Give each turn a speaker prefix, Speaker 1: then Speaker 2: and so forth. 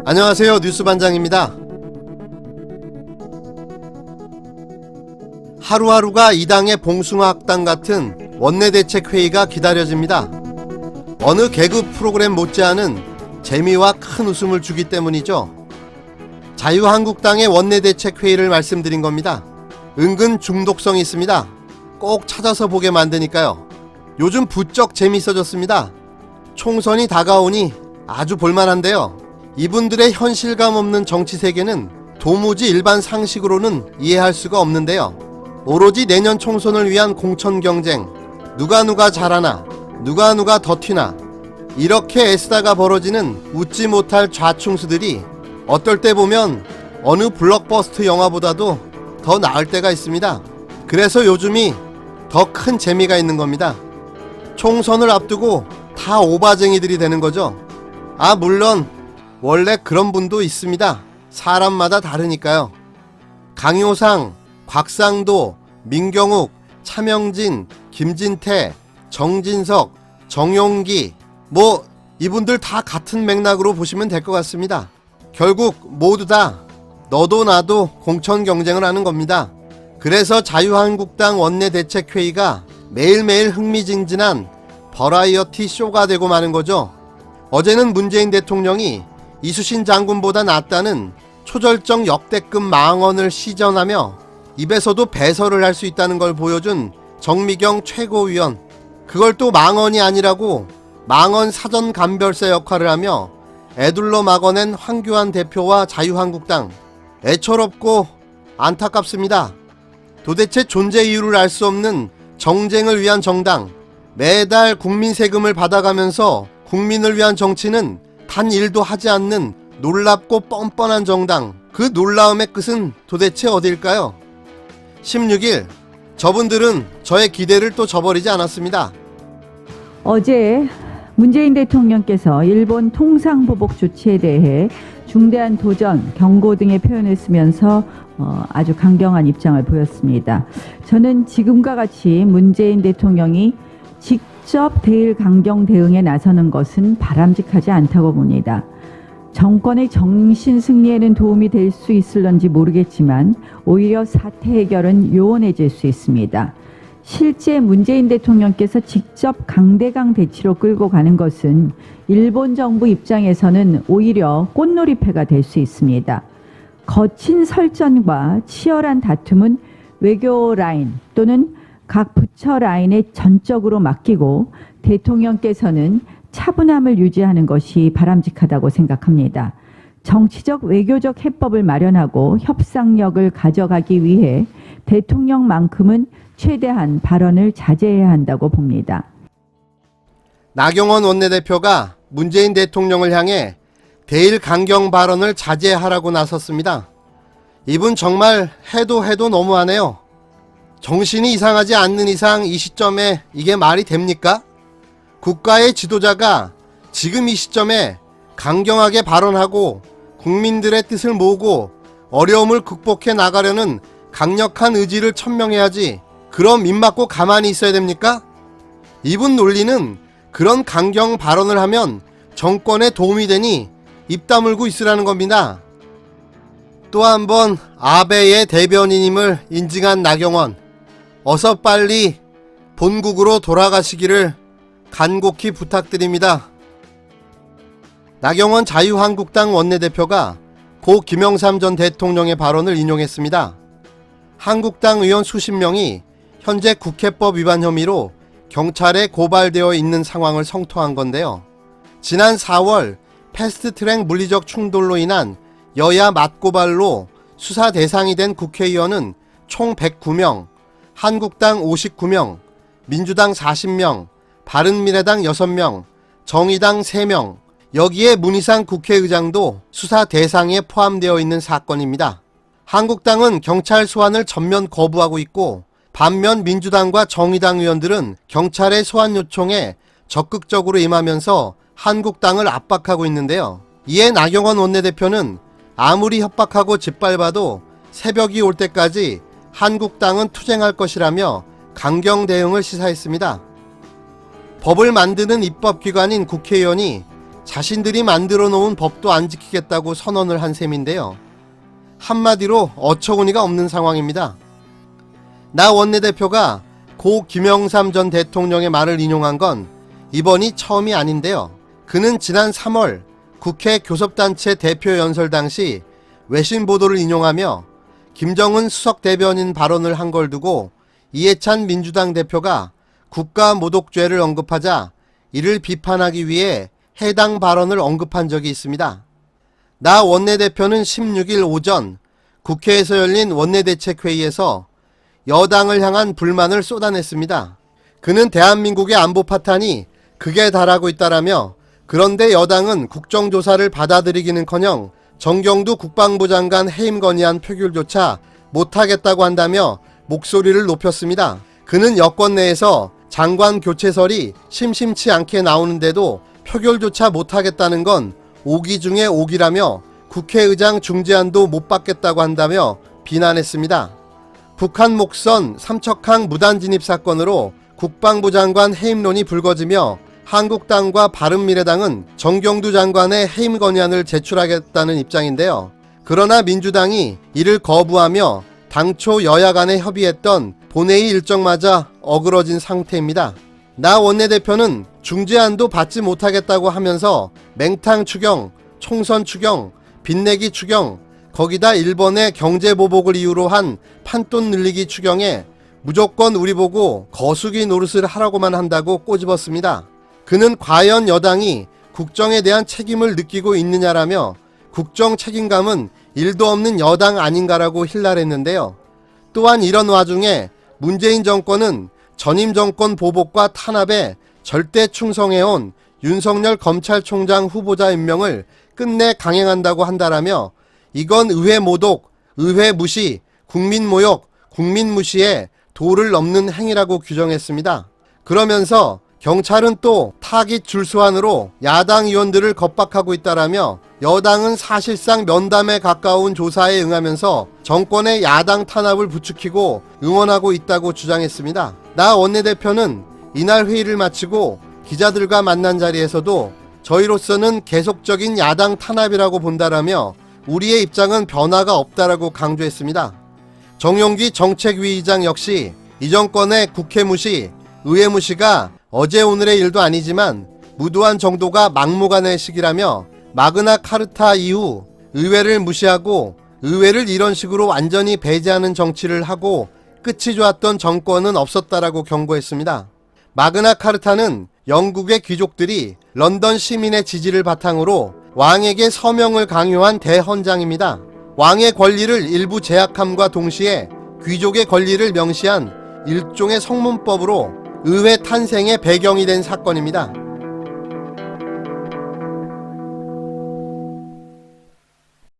Speaker 1: 안녕하세요. 뉴스반장입니다. 하루하루가 이 당의 봉숭아학당 같은 원내대책회의가 기다려집니다. 어느 개그 프로그램 못지않은 재미와 큰 웃음을 주기 때문이죠. 자유한국당의 원내대책회의를 말씀드린 겁니다. 은근 중독성이 있습니다. 꼭 찾아서 보게 만드니까요. 요즘 부쩍 재밌어졌습니다. 총선이 다가오니 아주 볼만한데요. 이분들의 현실감 없는 정치 세계는 도무지 일반 상식으로는 이해할 수가 없는데요. 오로지 내년 총선을 위한 공천 경쟁, 누가 잘하나, 누가 더 튀나, 이렇게 애쓰다가 벌어지는 웃지 못할 좌충수들이 어떨 때 보면 어느 블록버스터 영화보다도 더 나을 때가 있습니다. 그래서 요즘이 더 큰 재미가 있는 겁니다. 총선을 앞두고 다 오바쟁이들이 되는 거죠. 물론 원래 그런 분도 있습니다. 사람마다 다르니까요. 강효상, 곽상도, 민경욱, 차명진, 김진태, 정진석, 정용기, 이분들 다 같은 맥락으로 보시면 될 것 같습니다. 결국 모두 다 너도 나도 공천 경쟁을 하는 겁니다. 그래서 자유한국당 원내대책회의가 매일매일 흥미진진한 버라이어티 쇼가 되고 마는 거죠. 어제는 문재인 대통령이 이수신 장군보다 낫다는 초절정 역대급 망언을 시전하며 입에서도 배설을 할 수 있다는 걸 보여준 정미경 최고위원, 그걸 또 망언이 아니라고 망언 사전 감별사 역할을 하며 애둘러 막아낸 황교안 대표와 자유한국당, 애처롭고 안타깝습니다. 도대체 존재 이유를 알 수 없는 정쟁을 위한 정당, 매달 국민 세금을 받아가면서 국민을 위한 정치는 단 일도 하지 않는 놀랍고 뻔뻔한 정당, 그 놀라움의 끝은 도대체 어딜까요? 16일, 저분들은 저의 기대를 또 저버리지 않았습니다.
Speaker 2: 어제 문재인 대통령께서 일본 통상보복 조치에 대해 중대한 도전, 경고 등의 표현을 쓰면서 아주 강경한 입장을 보였습니다. 저는 지금과 같이 문재인 대통령이 직접 대일 강경 대응에 나서는 것은 바람직하지 않다고 봅니다. 정권의 정신 승리에는 도움이 될 수 있을런지 모르겠지만 오히려 사태 해결은 요원해질 수 있습니다. 실제 문재인 대통령께서 직접 강대강 대치로 끌고 가는 것은 일본 정부 입장에서는 오히려 꽃놀이패가 될 수 있습니다. 거친 설전과 치열한 다툼은 외교 라인 또는 각 부처 라인에 전적으로 맡기고 대통령께서는 차분함을 유지하는 것이 바람직하다고 생각합니다. 정치적 외교적 해법을 마련하고 협상력을 가져가기 위해 대통령만큼은 최대한 발언을 자제해야 한다고 봅니다.
Speaker 1: 나경원 원내대표가 문재인 대통령을 향해 대일 강경 발언을 자제하라고 나섰습니다. 이분 정말 해도 너무하네요. 정신이 이상하지 않는 이상 이 시점에 이게 말이 됩니까? 국가의 지도자가 지금 이 시점에 강경하게 발언하고 국민들의 뜻을 모으고 어려움을 극복해 나가려는 강력한 의지를 천명해야지, 그럼 입맞고 가만히 있어야 됩니까? 이분 논리는 그런 강경 발언을 하면 정권에 도움이 되니 입 다물고 있으라는 겁니다. 또 한 번 아베의 대변인임을 인증한 나경원, 어서 빨리 본국으로 돌아가시기를 간곡히 부탁드립니다. 나경원 자유한국당 원내대표가 고 김영삼 전 대통령의 발언을 인용했습니다. 한국당 의원 수십 명이 현재 국회법 위반 혐의로 경찰에 고발되어 있는 상황을 성토한 건데요. 지난 4월 패스트트랙 물리적 충돌로 인한 여야 맞고발로 수사 대상이 된 국회의원은 총 109명, 한국당 59명, 민주당 40명, 바른미래당 6명, 정의당 3명, 여기에 문희상 국회의장도 수사 대상에 포함되어 있는 사건입니다. 한국당은 경찰 소환을 전면 거부하고 있고, 반면 민주당과 정의당 의원들은 경찰의 소환 요청에 적극적으로 임하면서 한국당을 압박하고 있는데요. 이에 나경원 원내대표는 아무리 협박하고 짓밟아도 새벽이 올 때까지 한국당은 투쟁할 것이라며 강경 대응을 시사했습니다. 법을 만드는 입법기관인 국회의원이 자신들이 만들어 놓은 법도 안 지키겠다고 선언을 한 셈인데요. 한마디로 어처구니가 없는 상황입니다. 나 원내대표가 고 김영삼 전 대통령의 말을 인용한 건 이번이 처음이 아닌데요. 그는 지난 3월 국회 교섭단체 대표 연설 당시 외신 보도를 인용하며 김정은 수석 대변인 발언을 한 걸 두고 이해찬 민주당 대표가 국가모독죄를 언급하자 이를 비판하기 위해 해당 발언을 언급한 적이 있습니다. 나 원내대표는 16일 오전 국회에서 열린 원내대책회의에서 여당을 향한 불만을 쏟아냈습니다. 그는 대한민국의 안보 파탄이 극에 달하고 있다라며 그런데 여당은 국정조사를 받아들이기는커녕 정경두 국방부 장관 해임 건의안 표결조차 못하겠다고 한다며 목소리를 높였습니다. 그는 여권 내에서 장관 교체설이 심심치 않게 나오는데도 표결조차 못하겠다는 건 오기 중에 오기라며 국회의장 중재안도 못 받겠다고 한다며 비난했습니다. 북한 목선 삼척항 무단진입 사건으로 국방부 장관 해임론이 불거지며 한국당과 바른미래당은 정경두 장관의 해임 건의안을 제출하겠다는 입장인데요. 그러나 민주당이 이를 거부하며 당초 여야 간에 협의했던 본회의 일정마저 어그러진 상태입니다. 나 원내대표는 중재안도 받지 못하겠다고 하면서 맹탕 추경, 총선 추경, 빚내기 추경, 거기다 일본의 경제보복을 이유로 한 판돈 늘리기 추경에 무조건 우리 보고 거수기 노릇을 하라고만 한다고 꼬집었습니다. 그는 과연 여당이 국정에 대한 책임을 느끼고 있느냐라며 국정 책임감은 1도 없는 여당 아닌가라고 힐날했는데요. 또한 이런 와중에 문재인 정권은 전임 정권 보복과 탄압에 절대 충성해온 윤석열 검찰총장 후보자 임명을 끝내 강행한다고 한다라며 이건 의회 모독, 의회 무시, 국민 모욕, 국민 무시에 도를 넘는 행위라고 규정했습니다. 그러면서 경찰은 또 타깃 줄소환으로 야당 의원들을 겁박하고 있다라며 여당은 사실상 면담에 가까운 조사에 응하면서 정권의 야당 탄압을 부추기고 응원하고 있다고 주장했습니다. 나 원내대표는 이날 회의를 마치고 기자들과 만난 자리에서도 저희로서는 계속적인 야당 탄압이라고 본다라며 우리의 입장은 변화가 없다라고 강조했습니다. 정용기 정책위의장 역시 이 정권의 국회 무시, 의회 무시가 어제 오늘의 일도 아니지만 무도한 정도가 막무가내식이라며 마그나 카르타 이후 의회를 무시하고 의회를 이런 식으로 완전히 배제하는 정치를 하고 끝이 좋았던 정권은 없었다라고 경고했습니다. 마그나 카르타는 영국의 귀족들이 런던 시민의 지지를 바탕으로 왕에게 서명을 강요한 대헌장입니다. 왕의 권리를 일부 제약함과 동시에 귀족의 권리를 명시한 일종의 성문법으로 의회 탄생의 배경이 된 사건입니다.